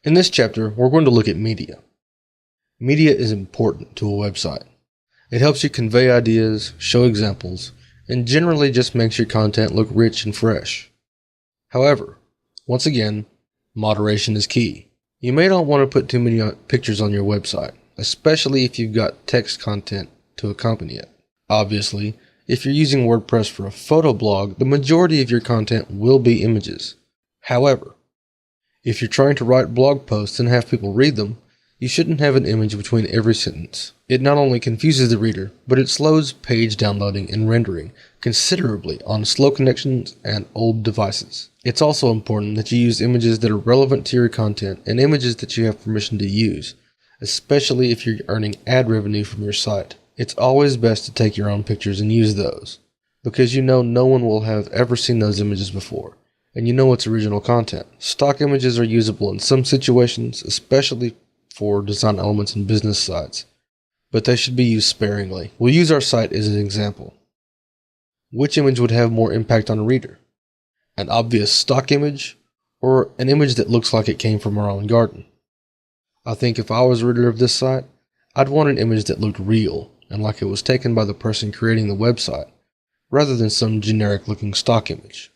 In this chapter, we're going to look at media. Media is important to a website. It helps you convey ideas, show examples, and generally just makes your content look rich and fresh. However, once again, moderation is key. You may not want to put too many pictures on your website, especially if you've got text content to accompany it. Obviously, if you're using WordPress for a photo blog, the majority of your content will be images. However, if you're trying to write blog posts and have people read them, you shouldn't have an image between every sentence. It not only confuses the reader, but it slows page downloading and rendering considerably on slow connections and old devices. It's also important that you use images that are relevant to your content and images that you have permission to use, especially if you're earning ad revenue from your site. It's always best to take your own pictures and use those, because you know no one will have ever seen those images before, and you know it's original content. Stock images are usable in some situations, especially for design elements in business sites, but they should be used sparingly. We'll use our site as an example. Which image would have more impact on a reader? An obvious stock image, or an image that looks like it came from our own garden? I think if I was a reader of this site, I'd want an image that looked real and like it was taken by the person creating the website, rather than some generic looking stock image.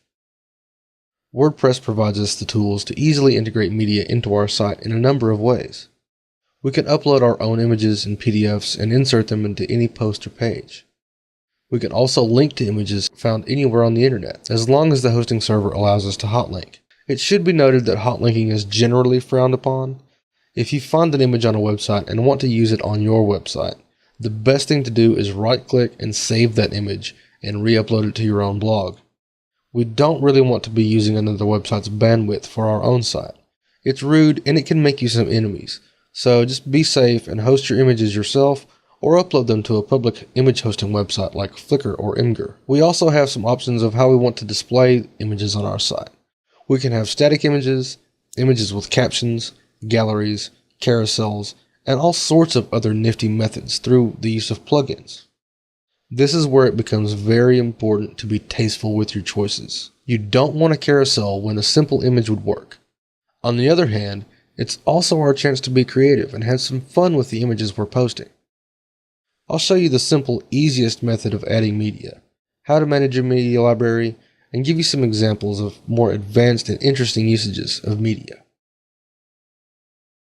WordPress provides us the tools to easily integrate media into our site in a number of ways. We can upload our own images and PDFs and insert them into any post or page. We can also link to images found anywhere on the internet, as long as the hosting server allows us to hotlink. It should be noted that hotlinking is generally frowned upon. If you find an image on a website and want to use it on your website, the best thing to do is right-click and save that image and re-upload it to your own blog. We don't really want to be using another website's bandwidth for our own site. It's rude and it can make you some enemies, so just be safe and host your images yourself or upload them to a public image hosting website like Flickr or Imgur. We also have some options of how we want to display images on our site. We can have static images, images with captions, galleries, carousels, and all sorts of other nifty methods through the use of plugins. This is where it becomes very important to be tasteful with your choices. You don't want a carousel when a simple image would work. On the other hand, it's also our chance to be creative and have some fun with the images we're posting. I'll show you the simple, easiest method of adding media, how to manage your media library, and give you some examples of more advanced and interesting usages of media.